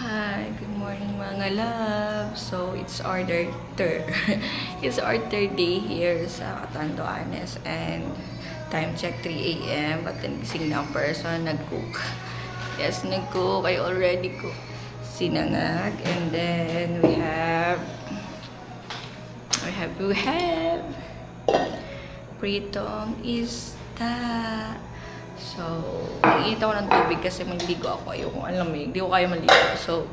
Hi, good morning mga love. So, it's our third day here sa Catanduanes and time check 3 a.m. But then gising na ang person, nag-cook. Yes, nag-cook. I already cook sinangag and then we have pritong isda. So, nag-iinit ako ng tubig kasi maliligo ako. Ayoko alamig. Hindi ko kaya maligo. So,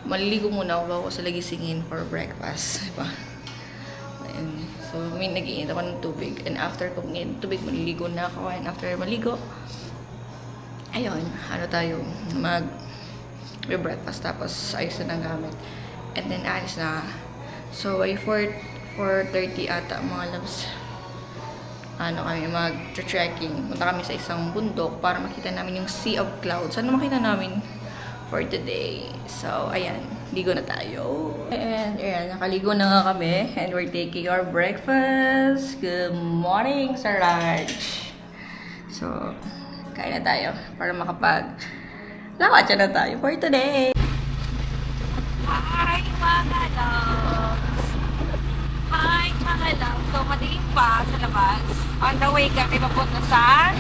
maliligo muna ako bago sa lagisingin for breakfast. Diba? And, so, nag-iinit ako ng tubig. And after kong iinit ng tubig, maliligo na ako. And after maligo, ayun, breakfast tapos ayos na ng gamit. And then, alis na. So, ay 4:30 ata mga loves. Kami mag-trekking. Punta kami sa isang bundok para makita namin yung sea of clouds. Ano makita namin for today? So, ayan. Ligo na tayo. And, ayan. Nakaligo na nga kami. And we're taking our breakfast. Good morning, Sir Raj. So, kain na tayo para lakad na tayo for today. Hi, mga loves! Hi, mga loves! So, madilim pa sa labas. On the way kami papunta sa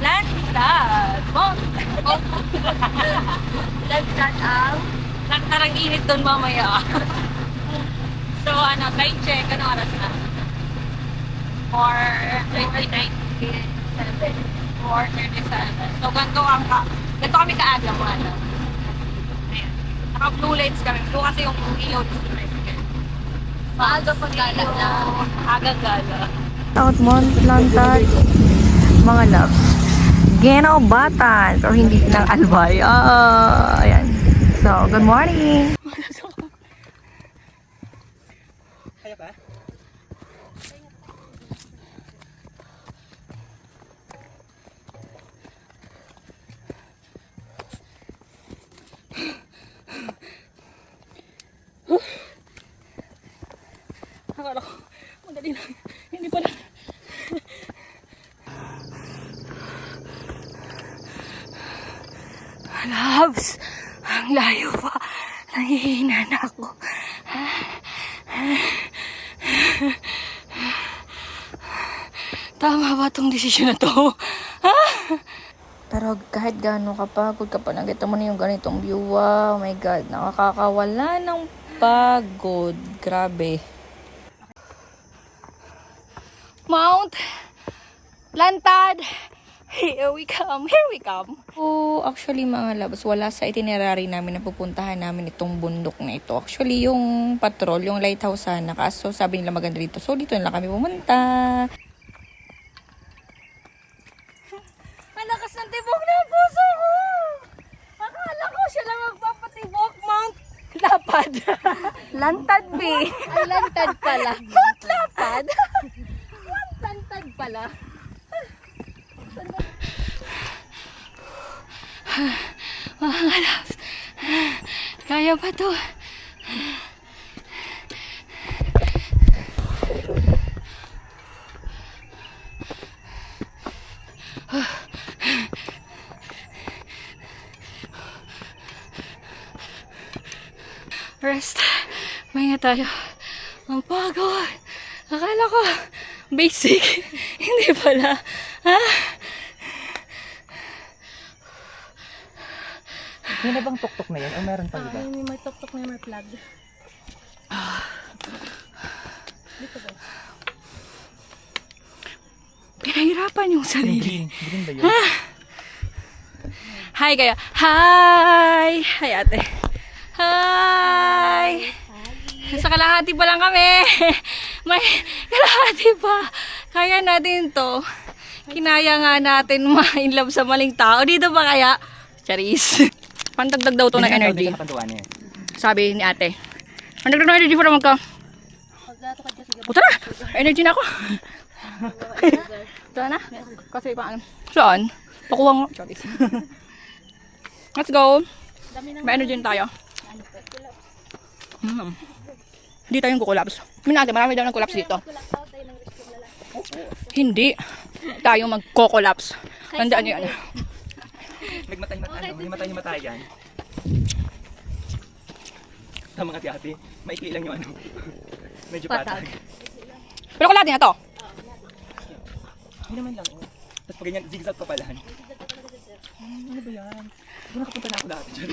Lantad. Lantad ang Lantarang init doon mamaya. So, time check. Anong oras na? 4:37. So, ganito kami kaaga mga loves. Ayan. Naka-blue lights kami. Blue kasi yung ilaw dito. Maaga pag-gala na. Aga-gala. Outmont, Lantad, mga loves. Ginobatan, pero hindi ng Albay. Ayan. So, good morning. Kaya ba? Akala ko, madali lang. Hindi pala. Loves, ang layo pa. Nangihina na ako. Tama ba itong desisyon na to? Pero kahit gaano kapagod, kapag nakita mo na yung ganitong view, wow, oh my God, nakakawala ng pagod. Grabe. Mount Lantad, here we come. So, actually mga loves, wala sa itinerary namin na pupuntahan namin itong bundok na ito. Actually, yung patrol, yung lighthouse sana, kaso sabi nila maganda dito. So, dito na lang kami pumunta. Malakas ng tibok ng puso ko! Akala ko siya lang magpapatibok, Mount Lapad. Lantad, be. Ay, Lantad pala. Mount Lapad? Lantad pala. Mga loves, kaya pa to. Rest. Mahinga tayo. Ang pagod. Akala ko basic. Hindi pala. May na bang tuktok na yan? O meron pa iba? May tok-tok na may plug. Dito ba? Pinahirapan yung sarili. Green ba yun? Hi kayo. Hi! Hi ate. Hi! Sa kalahati pa lang kami. May kalahati pa. Kaya natin to. Kinaya nga natin ma-inlove sa maling tao. Dito ba kaya? Charis. Pantagdag daw to ng energy. Sabi ni ate. Pantagdag ng energy para magka. Puta na! Energy na ako. Ito na? Kasi paano? Saan? Pakuha nga. Charis. Let's go. May energy na tayo. Hindi tayong kukulapse. Minati, marami daw ng collapse dito. Hindi. Tayo magko-collapse. Tandaan nyo yan. Nagmatay yan. Tama nga si ate. Maikli lang yung ano. Medyo patag. Pero kulati na to. Hindi naman lang. Tapos pag ganyan, zigzag pa pala. Ano ba yan? Doon nakapunta na ako dati dyan.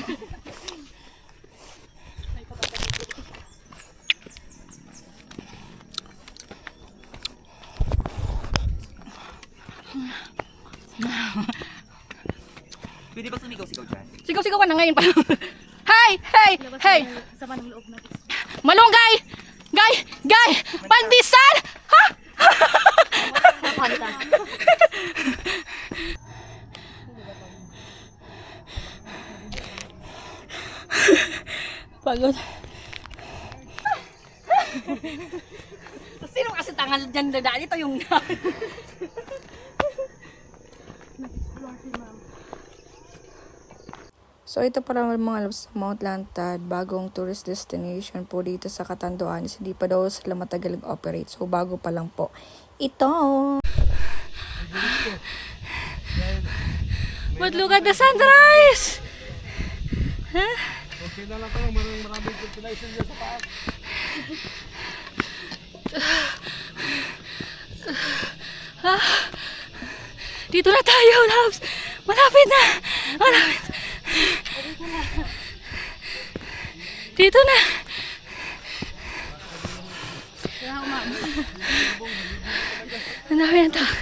Pwede ba sumigaw-sigaw dyan? Sigaw-sigawan na ngayon pa. Hey! Hey! Hey! Malunggay! Gay! Gay! Pandisan! Ha? Pagod. Sino kasi tangal dyan na daan? Ito yung... So ito pala mga loves, Mount Lantad, bagong tourist destination po dito sa Catanduanes. Hindi pa daw sila matagal operate. So bago pa lang po. Ito! But look at the sunrise! Huh? Okay na lang kayo, maraming population dyan sa taas. Dito na tayo, loves! Malapit na! Malapit! Dito na! Ang dami na tao.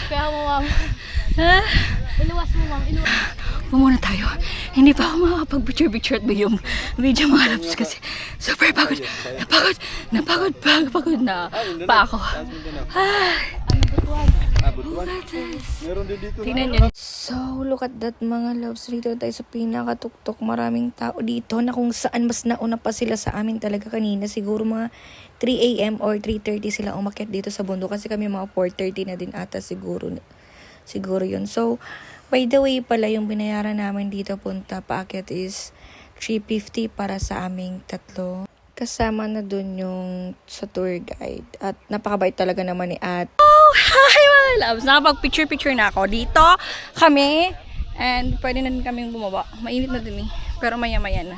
Kaya mo, ma'am. Ah, Iluwas mo, ma'am. Iluwas. Pumuna tayo. Hindi pa ako makakapag-picture-picture at video mga loves kasi super pagod. Napagod na pa ako. Meron din dito Tingnan nyo. So, look at that mga loves. Dito tayo sa pinakatuktok. Maraming tao dito na kung saan mas nauna pa sila sa amin talaga kanina. Siguro mga 3 a.m. or 3:30 sila umakyat dito sa bundok. Kasi kami mga 4:30 na din ata siguro yun. So, by the way pala yung binayaran namin dito punta paakyat is 350 para sa aming tatlo. Kasama na dun yung sa tour guide. At napakabait talaga naman ni At. Hi mga loves! Nakapag-picture-picture na ako. Dito kami. And pwede na din kaming bumaba. Mainit na din eh. Pero maya-maya na.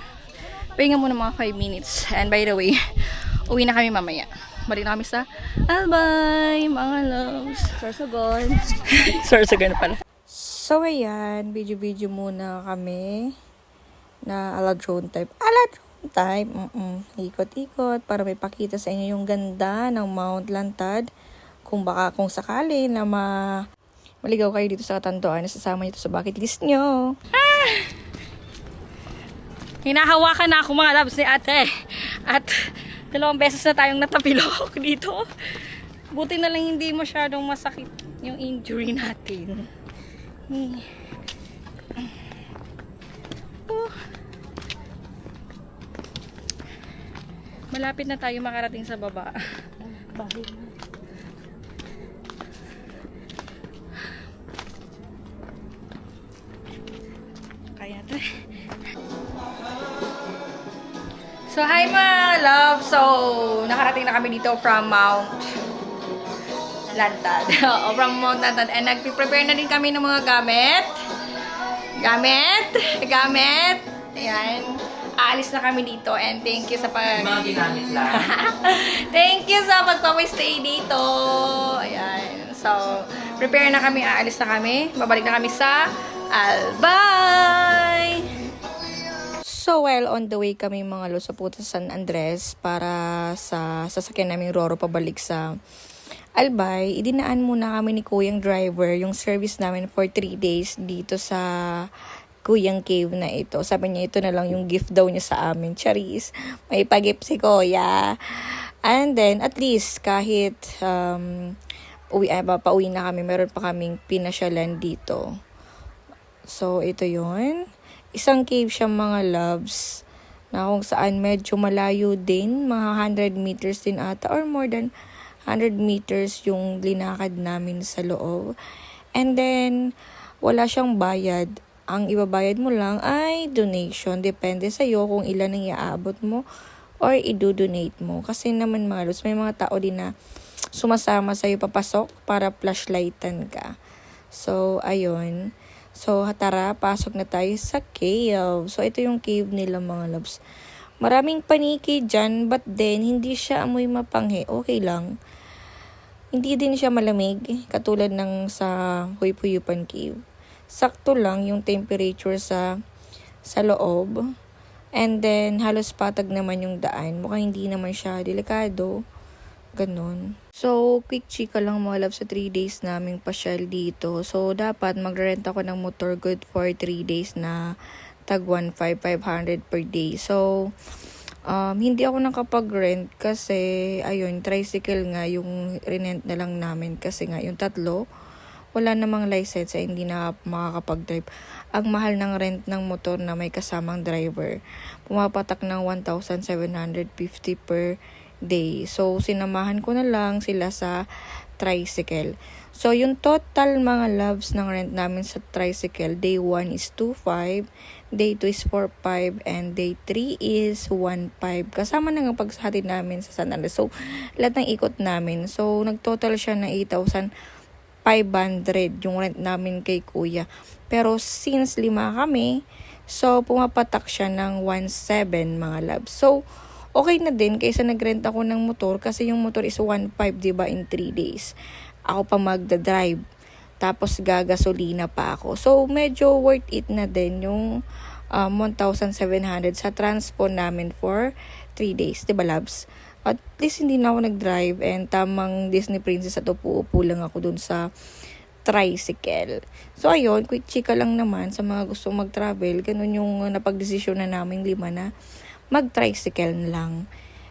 Pahinga muna mga 5 minutes. And by the way, uwi na kami mamaya. Balik na kami sa Albay, mga loves. Sorsogon. Sorsogon pala. So, ayan. Video-video muna kami na ala drone type. Ikot-ikot para may pakita sa inyo yung ganda ng Mount Lantad. Kung sakali na maligaw kayo dito sa Catanduanes, sasama nyo ito sa bucket list nyo. Hinahawakan na ako mga loves ni ate. At 2 beses na tayong natapilok dito. Buti na lang hindi masyadong masakit yung injury natin. Malapit na tayo makarating sa baba. Kaya to. So, hi mga love! So, nakarating na kami dito from Mount Lantad. O, from Mount Lantad. And nag-prepare na din kami ng mga gamit. Ayan. Aalis na kami dito. And thank you sa Mga ginamit lang. Thank you sa pagpapastay dito. Ayan. So, prepare na kami. Aalis na kami. Babalik na kami sa Albay! So, while on the way kami mga lo sa Puerto San Andres para sa sasakyan naming Roro pabalik sa Albay, idinaan muna kami ni Kuyang driver yung service namin for 3 days dito sa Kuyang Cave na ito. Sabi niya ito na lang yung gift daw niya sa amin. Charis, may pagip si Kuya. And then, at least kahit pauwi na kami, meron pa kaming pinasyalan dito. So, ito yun. Isang cave siya mga loves na kung saan medyo malayo din. Mga 100 meters din ata or more than 100 meters yung linakad namin sa loob. And then, wala siyang bayad. Ang ibabayad mo lang ay donation. Depende sa'yo kung ilan ang iaabot mo or i-donate mo. Kasi naman mga loves, may mga tao din na sumasama sa'yo papasok para flashlightan ka. So, ayun. So, tara, pasok na tayo sa cave. So, ito yung cave nila mga loves. Maraming paniki dyan, but then, hindi siya amoy mapanghe. Okay lang. Hindi din siya malamig, katulad ng sa Huypuyupan Cave. Sakto lang yung temperature sa loob. And then, halos patag naman yung daan. Mukhang hindi naman siya delikado. Ganon. So, quick chika lang mga love sa 3 days naming pasyal dito. So, dapat mag-rent ako ng motor good for 3 days na tag 1,500 per day. So, hindi ako nakapag-rent kasi, ayun, tricycle nga yung rent na lang namin kasi nga yung tatlo, wala namang license ay hindi na makakapag-drive. Ang mahal ng rent ng motor na may kasamang driver, pumapatak ng 1,750 per day. So, sinamahan ko na lang sila sa tricycle. So, yung total mga loves ng rent namin sa tricycle, day 1 is 2,500, day 2 is 4,500, and day 3 is 1,500. Kasama na nga pagsahatid namin sa San Andres. So, lahat ng ikot namin. So, nag-total siya na 8,500 yung rent namin kay kuya. Pero since 5 kami, so pumapatak siya ng 1,700 mga loves. So, okay na din kaysa nag-rent ako ng motor kasi yung motor is 1,500, diba, in 3 days. Ako pa magdadrive. Tapos gagasolina pa ako. So, medyo worth it na din yung 1,700 sa transpo namin for 3 days. Diba, loves? At least hindi na ako nag-drive and tamang Disney princess at upo-upo lang ako dun sa tricycle. So, ayun, quick chika lang naman sa mga gustong mag-travel. Ganun yung napag-desisyon na namin 5 na mag-tricycle na lang.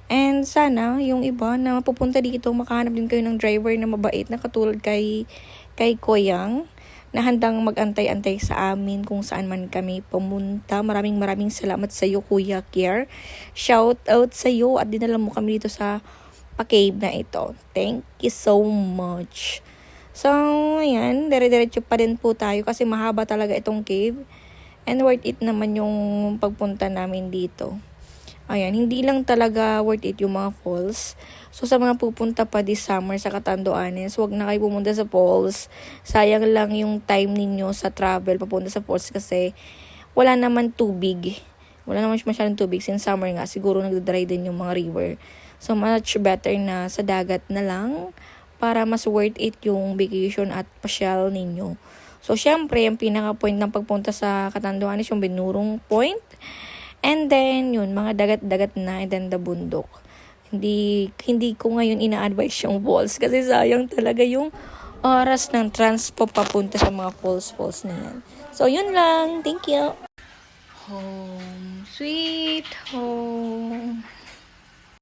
And sana, yung iba na pupunta dito, makahanap din kayo ng driver na mabait na katulad kay Koyang na handang mag-antay-antay sa amin kung saan man kami pumunta. Maraming salamat sa iyo, Kuya Kier. Shout out sa iyo at dinala mo kami dito sa pa-cave na ito. Thank you so much. So, ayan, dire-diretso pa din po tayo kasi mahaba talaga itong cave. And worth it naman yung pagpunta namin dito. Ayan, hindi lang talaga worth it yung mga falls. So, sa mga pupunta pa this summer sa Catanduanes, huwag na kayo pumunta sa falls. Sayang lang yung time ninyo sa travel papunta sa falls kasi wala naman tubig. Wala naman masyadong tubig. Since summer nga, siguro nagdadry din yung mga river. So, much better na sa dagat na lang para mas worth it yung vacation at pasyal ninyo. So, syempre, yung pinaka-point ng pagpunta sa Catanduanes, yung Binurong Point. And then, yun, mga dagat-dagat na, and then the bundok. Hindi ko ngayon ina-advise yung falls kasi sayang talaga yung oras ng transpo papunta sa mga falls na yan. So, yun lang. Thank you. Home, sweet home.